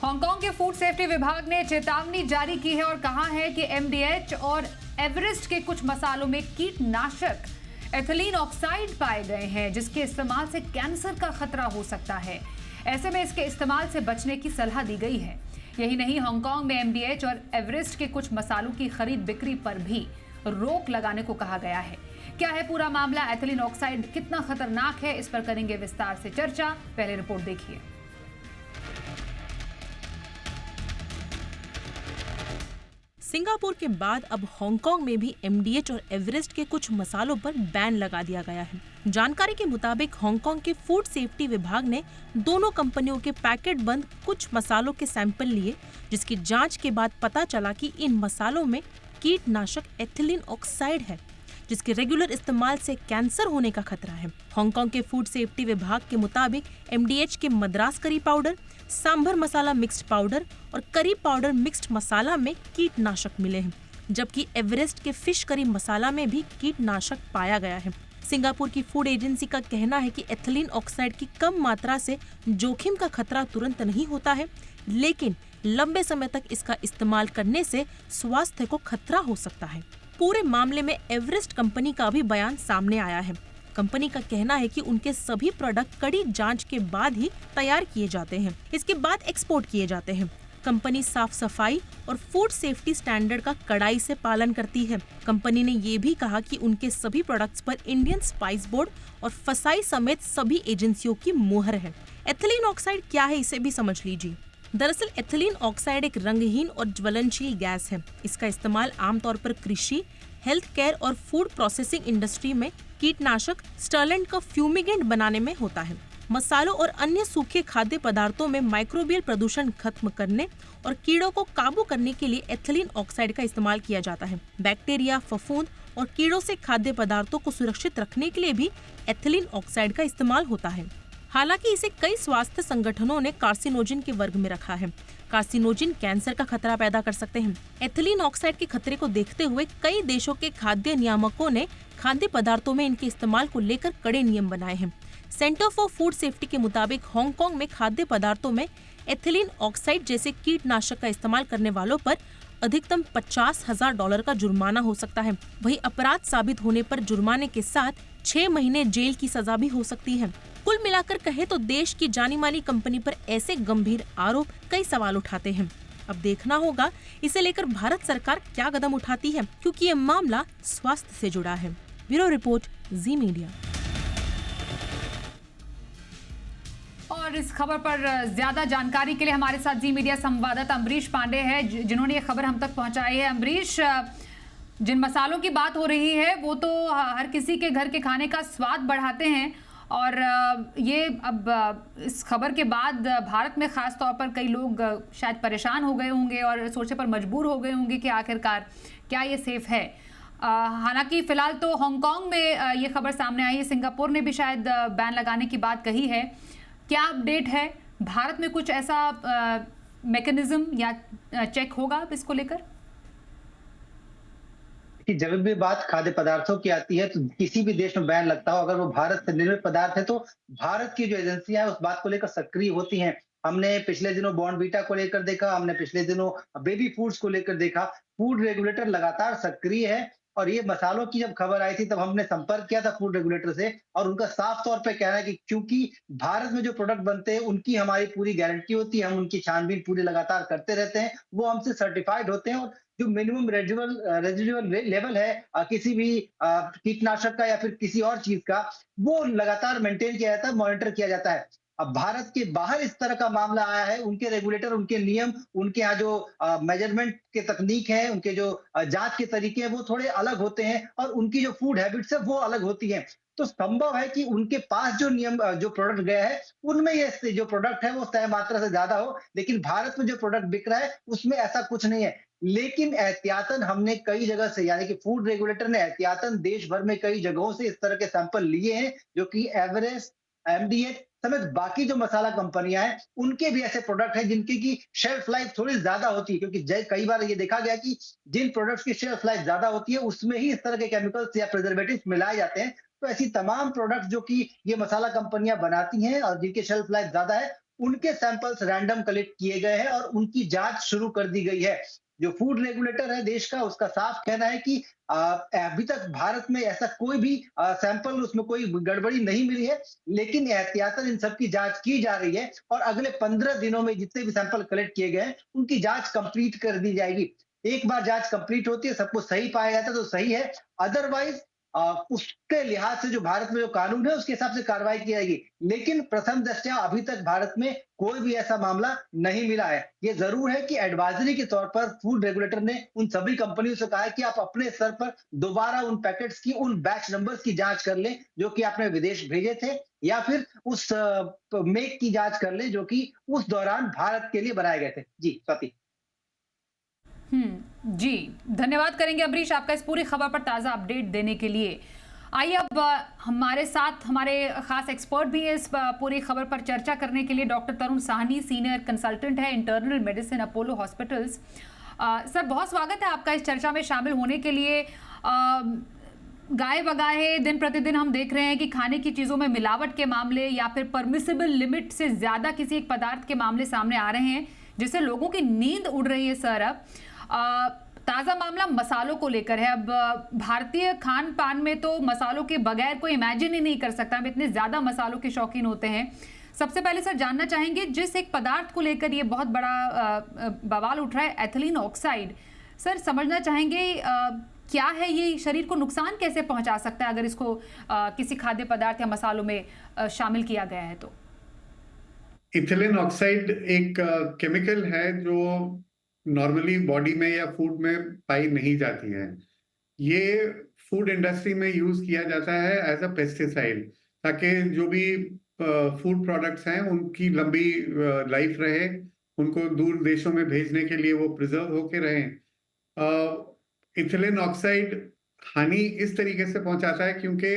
Hong Kong के food safety विभाग ने चेतावनी जारी की है और कहा है कि एमडीएच और एवरेस्ट के कुछ मसालों में कीटनाशक एथिलीन ऑक्साइड पाए गए हैं, जिसके इस्तेमाल से कैंसर का खतरा हो सकता है। ऐसे में इसके इस्तेमाल से बचने की सलाह दी गई है। यही नहीं, हांगकांग में एमडीएच और एवरेस्ट के कुछ मसालों की खरीद बिक्री पर भी रोक लगाने को कहा गया है। क्या है पूरा मामला, एथिलीन ऑक्साइड कितना खतरनाक है, इस पर करेंगे विस्तार से चर्चा। पहले रिपोर्ट देखिए। सिंगापुर के बाद अब हांगकांग में भी एमडीएच और एवरेस्ट के कुछ मसालों पर बैन लगा दिया गया है। जानकारी के मुताबिक हांगकांग के फूड सेफ्टी विभाग ने दोनों कंपनियों के पैकेट बंद कुछ मसालों के सैंपल लिए, जिसकी जांच के बाद पता चला कि इन मसालों में कीटनाशक एथिलीन ऑक्साइड है, जिसके रेगुलर इस्तेमाल से कैंसर होने का खतरा है। हांगकांग के फूड सेफ्टी विभाग के मुताबिक एमडीएच के Madras curry powder, sambar masala mixed powder और करी पाउडर मिक्स्ड मसाला में कीटनाशक मिले हैं, जबकि एवरेस्ट के फिश करी मसाला में भी कीटनाशक पाया गया है। सिंगापुर की फूड एजेंसी का कहना है कि एथिलीन ऑक्साइड की कम मात्रा से जोखिम का खतरा तुरंत नहीं होता है, लेकिन लंबे समय तक इसका इस्तेमाल करने से स्वास्थ्य को खतरा हो सकता है। पूरे मामले में एवरेस्ट कंपनी का भी बयान सामने आया है। कंपनी का कहना है कि उनके सभी प्रोडक्ट कड़ी जांच के बाद ही तैयार किए जाते हैं, इसके बाद एक्सपोर्ट किए जाते हैं। कंपनी साफ सफाई और फूड सेफ्टी स्टैंडर्ड का कड़ाई से पालन करती है। कंपनी ने ये भी कहा कि उनके सभी प्रोडक्ट्स पर इंडियन स्पाइस बोर्ड और फसाई समेत सभी एजेंसियों की मुहर है। एथिलीन ऑक्साइड क्या है, इसे भी समझ लीजिए। दरअसल एथिलीन ऑक्साइड एक रंगहीन और ज्वलनशील गैस है। इसका इस्तेमाल आमतौर पर कृषि, हेल्थ केयर और फूड प्रोसेसिंग इंडस्ट्री में कीटनाशक स्टर्लेंट का फ्यूमिगेंट बनाने में होता है। मसालों और अन्य सूखे खाद्य पदार्थों में माइक्रोबियल प्रदूषण खत्म करने और कीड़ों को काबू करने के लिए एथिलीन ऑक्साइड का इस्तेमाल किया जाता है। बैक्टीरिया, फफूंद और कीड़ों से खाद्य पदार्थों को सुरक्षित रखने के लिए भी एथिलीन ऑक्साइड का इस्तेमाल होता है। हालांकि इसे कई स्वास्थ्य संगठनों ने कार्सिनोजिन के वर्ग में रखा है। कार्सिनोजिन कैंसर का खतरा पैदा कर सकते हैं। एथिलीन ऑक्साइड के खतरे को देखते हुए कई देशों के खाद्य नियामकों ने खाद्य पदार्थों में इनके इस्तेमाल को लेकर कड़े नियम बनाए हैं। सेंटर फॉर फूड सेफ्टी के मुताबिक हांगकांग में खाद्य पदार्थों में एथिलीन ऑक्साइड जैसे कीटनाशक का इस्तेमाल करने वालों पर अधिकतम $50,000 का जुर्माना हो सकता है। वहीं अपराध साबित होने पर जुर्माने के साथ 6 महीने जेल की सजा भी हो सकती है। कुल मिलाकर कहे तो देश की जानी मानी कंपनी पर ऐसे गंभीर आरोप कई सवाल उठाते हैं। अब देखना होगा इसे लेकर भारत सरकार क्या कदम उठाती है, क्योंकि ये मामला स्वास्थ्य से जुड़ा है। ब्यूरो रिपोर्ट, जी मीडिया। और इस खबर पर ज्यादा जानकारी के लिए हमारे साथ जी मीडिया संवाददाता अमरीश पांडे हैं, जिन्होंने ये खबर हम तक पहुंचाई है। अमरीश, जिन मसालों की बात हो रही है वो तो हर किसी के घर के खाने का स्वाद बढ़ाते हैं, और ये अब इस खबर के बाद भारत में खास तौर पर कई लोग शायद परेशान हो गए होंगे और सोचने पर मजबूर हो गए होंगे कि आखिरकार क्या ये सेफ है। हालांकि फिलहाल तो हांगकांग में ये खबर सामने आई है, सिंगापुर ने भी शायद बैन लगाने की बात कही है। क्या अपडेट है? भारत में कुछ ऐसा मैकेनिज्म या चेक होगा इसको लेकर? कि जब भी बात खाद्य पदार्थों की आती है तो किसी भी देश में बैन लगता हो, अगर वो भारत से निर्मित पदार्थ है तो भारत की जो एजेंसियां हैं उस बात को लेकर सक्रिय होती हैं। हमने पिछले दिनों बॉर्नवीटा को लेकर देखा, हमने पिछले दिनों बेबी फूड्स को लेकर देखा। फूड रेगुलेटर लगातार सक्रिय है, और ये मसालों की जब खबर आई थी तब हमने संपर्क किया था फूड रेगुलेटर से, और उनका साफ तौर पे कहना है कि क्योंकि भारत में जो प्रोडक्ट बनते हैं उनकी हमारी पूरी गारंटी होती है, हम उनकी छानबीन पूरी लगातार करते रहते हैं, वो हमसे सर्टिफाइड होते हैं, और जो मिनिमम रेजिडुअल लेवल है किसी भी कीटनाशक का या फिर किसी और चीज का, वो लगातार मेंटेन किया जाता है, मॉनिटर किया जाता है। अब भारत के बाहर इस तरह का मामला आया है, उनके रेगुलेटर, उनके नियम, उनके यहाँ जो मेजरमेंट के तकनीक है, उनके जो जांच के तरीके हैं वो थोड़े अलग होते हैं, और उनकी जो फूड हैबिट्स है वो अलग होती हैं। तो संभव है कि उनके पास जो नियम जो प्रोडक्ट गया है उनमें ये जो प्रोडक्ट है वो तय मात्रा से ज्यादा हो, लेकिन भारत में जो प्रोडक्ट बिक रहा है उसमें ऐसा कुछ नहीं है। लेकिन एहतियातन हमने कई जगह से, यानी कि फूड रेगुलेटर ने एहतियातन देश भर में कई जगहों से इस तरह के सैंपल लिए हैं, जो कि एवरेस्ट, एमडीएच समेत बाकी जो मसाला कंपनियां हैं उनके भी ऐसे प्रोडक्ट हैं जिनकी की शेल्फ लाइफ थोड़ी ज्यादा होती है, क्योंकि कई बार ये देखा गया कि जिन प्रोडक्ट्स की शेल्फ लाइफ ज्यादा होती है उसमें ही इस तरह के केमिकल्स या प्रिजर्वेटिव्स मिलाए जाते हैं। तो ऐसी तमाम प्रोडक्ट जो कि ये मसाला कंपनियां बनाती हैं और जिनकी शेल्फ लाइफ ज्यादा है, उनके सैंपल्स रैंडम कलेक्ट किए गए हैं और उनकी जांच शुरू कर दी गई है। जो फूड रेगुलेटर है देश का, उसका साफ कहना है कि अभी तक भारत में ऐसा कोई भी सैंपल, उसमें कोई गड़बड़ी नहीं मिली है, लेकिन एहतियातन इन सब की जांच की जा रही है और अगले 15 दिनों में जितने भी सैंपल कलेक्ट किए गए हैं उनकी जांच कंप्लीट कर दी जाएगी। एक बार जांच कंप्लीट होती है, सब कुछ सही पाया जाता है तो सही है, अदरवाइज उसके लिहाज से जो भारत में जो कानून है उसके हिसाब से कार्रवाई की जाएगी। लेकिन प्रथम दृष्टया अभी तक भारत में कोई भी ऐसा मामला नहीं मिला है। ये जरूर है कि एडवाइजरी के तौर पर फूड रेगुलेटर ने उन सभी कंपनियों से कहा है कि आप अपने स्तर पर दोबारा उन पैकेट्स की, उन बैच नंबर्स की जांच कर लें जो कि आपने विदेश भेजे थे, या फिर उस मेक की जांच कर लें जो कि उस दौरान भारत के लिए बनाए गए थे। जी स्वाति। जी, धन्यवाद करेंगे अमरीश आपका इस पूरी खबर पर ताज़ा अपडेट देने के लिए। आइए अब हमारे साथ हमारे खास एक्सपर्ट भी हैं इस पूरी खबर पर चर्चा करने के लिए। डॉक्टर तरुण साहनी सीनियर कंसल्टेंट है internal medicine Apollo hospitals. Sir बहुत स्वागत है आपका इस चर्चा में शामिल होने के लिए। गाय बगाहे दिन प्रतिदिन हम देख रहे हैं कि खाने की चीज़ों में मिलावट के मामले या फिर परमिसिबल लिमिट से ज़्यादा किसी एक पदार्थ के मामले सामने आ रहे हैं जिससे लोगों की नींद उड़ रही है। सर अब ताज़ा मामला मसालों को लेकर है। अब भारतीय खान पान में तो मसालों के बगैर कोई इमेजिन ही नहीं कर सकता। हम इतने ज़्यादा मसालों के शौकीन होते हैं। सबसे पहले सर जानना चाहेंगे जिस एक पदार्थ को लेकर ये बहुत बड़ा बवाल उठ रहा है, एथिलीन ऑक्साइड। सर समझना चाहेंगे क्या है ये, शरीर को नुकसान कैसे पहुंचा सकता है अगर इसको किसी खाद्य पदार्थ या मसालों में शामिल किया गया है तो? इथिलीन ऑक्साइड एक केमिकल है जो नॉर्मली बॉडी में या फूड में पाई नहीं जाती है। ये फूड इंडस्ट्री में यूज किया जाता है एज अ पेस्टिसाइड, ताकि जो भी फूड प्रोडक्ट्स हैं उनकी लंबी लाइफ रहे, उनको दूर देशों में भेजने के लिए वो प्रिजर्व होके रहें। इथिलीन ऑक्साइड हानि इस तरीके से पहुंचाता है क्योंकि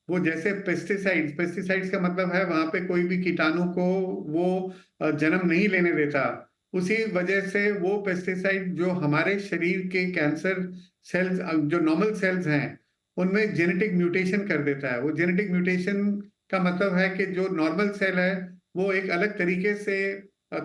वो जैसे पेस्टिसाइड्स का मतलब है वहां पे कोई भी कीटाणु को वो जन्म नहीं लेने देता। उसी वजह से वो पेस्टिसाइड जो हमारे शरीर के कैंसर सेल्स, जो नॉर्मल सेल्स हैं, उनमें जेनेटिक म्यूटेशन कर देता है। वो जेनेटिक म्यूटेशन का मतलब है कि जो नॉर्मल सेल है वो एक अलग तरीके से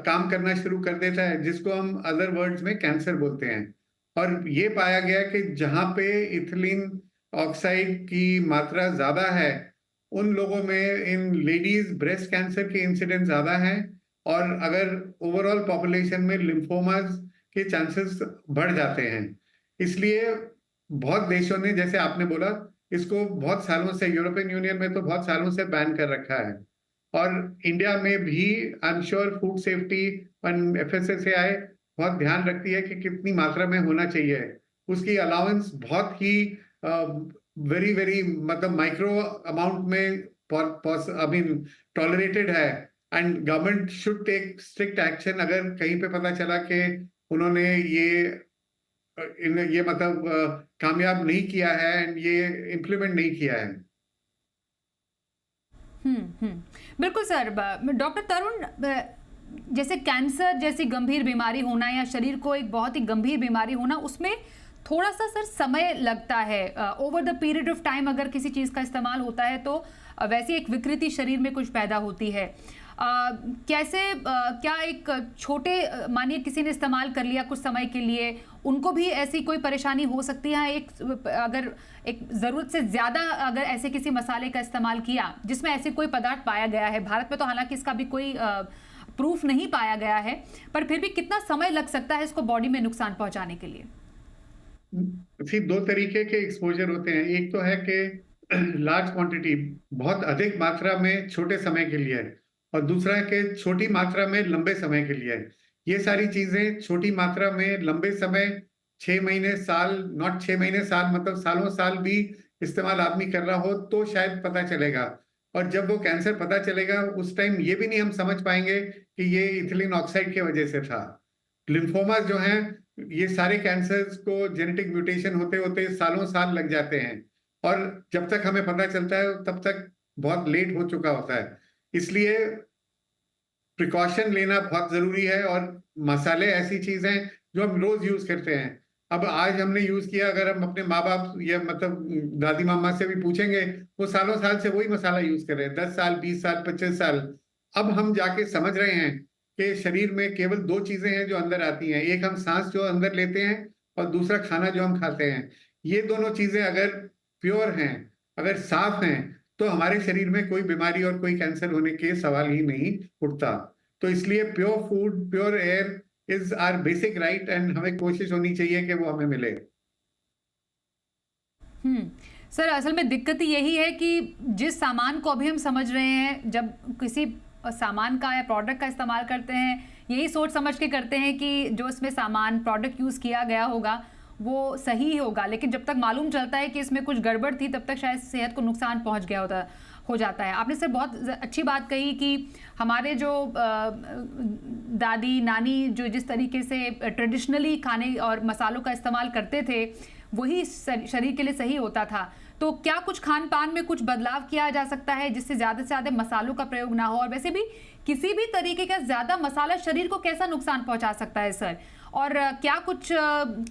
काम करना शुरू कर देता है, जिसको हम अदर वर्ड्स में कैंसर बोलते हैं। और ये पाया गया कि जहां पे इथिलीन ऑक्साइड की मात्रा ज्यादा है उन लोगों में, इन लेडीज, ब्रेस्ट कैंसर के इंसिडेंट ज्यादा हैं, और अगर ओवरऑल पॉपुलेशन में लिम्फोमास के चांसेस बढ़ जाते हैं। इसलिए बहुत देशों ने, जैसे आपने बोला, इसको बहुत सालों से, यूरोपियन यूनियन में तो बहुत सालों से बैन कर रखा है, और इंडिया में भी I am sure food safety और एफएसएसएआई बहुत ध्यान रखती है कि कितनी मात्रा में होना चाहिए। उसकी अलाउंस बहुत ही वेरी वेरी मतलब माइक्रो अमाउंट में टॉलरेटेड है, and government should take strict action अगर कहीं पे पता चला कि उन्होंने ये मतलब कामयाब नहीं किया है एंड ये इम्प्लीमेंट नहीं किया है। बिल्कुल सर। डॉक्टर तरुण, जैसे कैंसर जैसी गंभीर बीमारी होना या शरीर को एक बहुत ही गंभीर बीमारी होना, उसमें थोड़ा सा सर समय लगता है। Over the period of time अगर किसी चीज़ का इस्तेमाल होता है तो वैसी एक विकृति शरीर में कुछ पैदा होती है। कैसे क्या एक छोटे, मानिए किसी ने इस्तेमाल कर लिया कुछ समय के लिए, उनको भी ऐसी कोई परेशानी हो सकती है? अगर एक ज़रूरत से ज़्यादा अगर ऐसे किसी मसाले का इस्तेमाल किया जिसमें ऐसे कोई पदार्थ पाया गया है, भारत में तो हालांकि इसका भी कोई प्रूफ नहीं पाया गया है, पर फिर भी कितना समय लग सकता है इसको बॉडी में नुकसान पहुंचाने के लिए? फिर दो तरीके के एक्सपोजर होते हैं। एक तो है कि लार्ज क्वांटिटी, बहुत अधिक मात्रा में छोटे समय के लिए है, और दूसरा है कि छोटी मात्रा में लंबे समय के लिए है। ये सारी चीजें छोटी मात्रा में लंबे समय, 6 महीने, साल, नॉट 6 महीने, साल मतलब सालों साल भी इस्तेमाल आदमी कर रहा हो तो शायद पता चलेगा। और जब वो कैंसर पता चलेगा उस टाइम ये भी नहीं हम समझ पाएंगे कि ये इथिलीन ऑक्साइड की वजह से था। लिम्फोमा जो हैं, ये सारे कैंसर्स को जेनेटिक म्यूटेशन होते होते सालों साल लग जाते हैं, और जब तक हमें पता चलता है तब तक बहुत लेट हो चुका होता है। इसलिए प्रिकॉशन लेना बहुत जरूरी है। और मसाले ऐसी चीज हैं जो हम रोज यूज करते हैं। अब आज हमने यूज किया, अगर हम अपने माँ बाप या मतलब दादी मामा से भी पूछेंगे, वो सालों साल से वही मसाला यूज कर रहे हैं, 10 साल, 20 साल, 25 साल। अब हम जाके समझ रहे हैं कि शरीर में केवल 2 चीजें हैं जो अंदर आती हैं। एक हम सांस जो अंदर लेते हैं और दूसरा खाना जो हम खाते हैं। ये दोनों चीजें अगर प्योर हैं, अगर साफ हैं, तो हमारे शरीर में कोई बीमारी और कोई कैंसर होने के सवाल ही नहीं उठता। तो इसलिए pure food, pure air is our basic right and हमें कोशिश होनी चाहिए कि वो हमें मिले। सर, असल में दिक्कत ही यही है कि जिस सामान को अभी हम समझ रहे हैं, जब किसी सामान का या प्रोडक्ट का इस्तेमाल करते हैं, यही सोच समझ के करते हैं कि जो इसमें सामान प्रोडक्ट यूज़ किया गया होगा वो सही होगा, लेकिन जब तक मालूम चलता है कि इसमें कुछ गड़बड़ थी तब तक शायद सेहत को नुकसान पहुंच गया हो जाता है। आपने सर बहुत अच्छी बात कही कि हमारे जो दादी नानी जो जिस तरीके से ट्रेडिशनली खाने और मसालों का इस्तेमाल करते थे वही शरीर के लिए सही होता था। तो क्या कुछ खान पान में कुछ बदलाव किया जा सकता है जिससे ज़्यादा से ज़्यादा मसालों का प्रयोग ना हो? और वैसे भी किसी भी तरीके का ज़्यादा मसाला शरीर को कैसा नुकसान पहुंचा सकता है सर? और क्या कुछ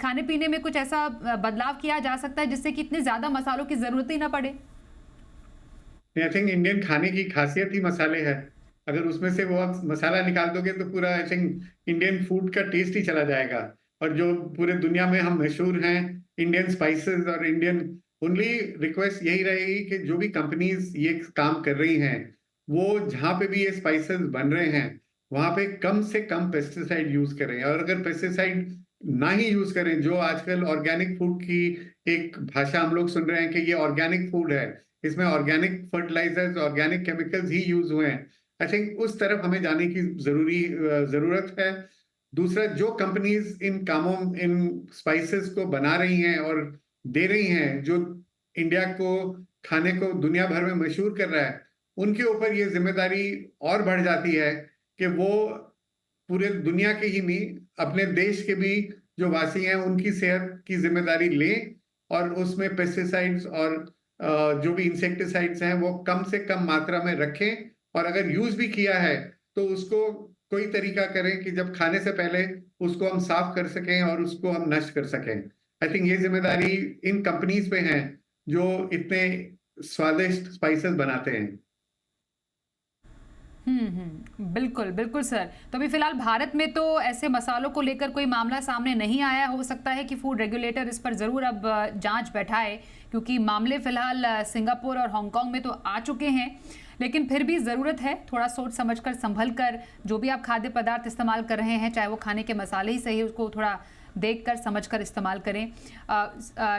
खाने पीने में कुछ ऐसा बदलाव किया जा सकता है जिससे कि इतने ज़्यादा मसालों की ज़रूरत ही ना पड़े? आई थिंक इंडियन खाने की खासियत ही मसाले है। अगर उसमें से वो आप मसाला निकाल दोगे तो पूरा आई थिंक इंडियन फूड का टेस्ट ही चला जाएगा। और जो पूरे दुनिया में हम मशहूर हैं इंडियन स्पाइसेस और इंडियन, ओनली रिक्वेस्ट यही रहेगी कि जो भी कंपनीज ये काम कर रही हैं वो जहाँ पे भी ये स्पाइसेस बन रहे हैं वहां पे कम से कम पेस्टिसाइड यूज करें। और अगर पेस्टिसाइड ना ही यूज करें, जो आजकल ऑर्गेनिक फूड की एक भाषा हम लोग सुन रहे हैं कि ये ऑर्गेनिक फूड है, इसमें ऑर्गेनिक फर्टिलाइजर्स, ऑर्गेनिक केमिकल्स ही यूज हुए हैं, आई थिंक उस तरफ हमें जाने की जरूरत है। दूसरा, जो कंपनीज इन स्पाइसेस को बना रही हैं और दे रही हैं, जो इंडिया को खाने को दुनिया भर में मशहूर कर रहा है, उनके ऊपर ये जिम्मेदारी और बढ़ जाती है कि वो पूरे दुनिया के ही नहीं, अपने देश के भी जो वासी हैं उनकी सेहत की जिम्मेदारी लें और उसमें पेस्टिसाइड्स और जो भी इंसेक्टिसाइड्स हैं वो कम से कम मात्रा में रखें। और अगर यूज भी किया है तो उसको कोई तरीका करें कि जब खाने से पहले उसको हम साफ कर सकें और उसको हम नष्ट कर सकें। आई थिंक ये जिम्मेदारी इन कंपनीज पे है जो इतने स्वादिष्ट स्पाइसेस बनाते हैं। बिल्कुल बिल्कुल सर। तो अभी फिलहाल भारत में तो ऐसे मसालों को लेकर कोई मामला सामने नहीं आया। हो सकता है कि फूड रेगुलेटर इस पर ज़रूर अब जांच बैठाए, क्योंकि मामले फिलहाल सिंगापुर और हांगकांग में तो आ चुके हैं, लेकिन फिर भी ज़रूरत है थोड़ा सोच समझकर, संभल कर जो भी आप खाद्य पदार्थ इस्तेमाल कर रहे हैं, चाहे वो खाने के मसाले ही सही, उसको थोड़ा देखकर समझकर इस्तेमाल करें।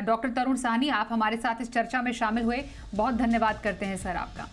डॉक्टर तरुण साहनी, आप हमारे साथ इस चर्चा में शामिल हुए, बहुत धन्यवाद करते हैं सर आपका।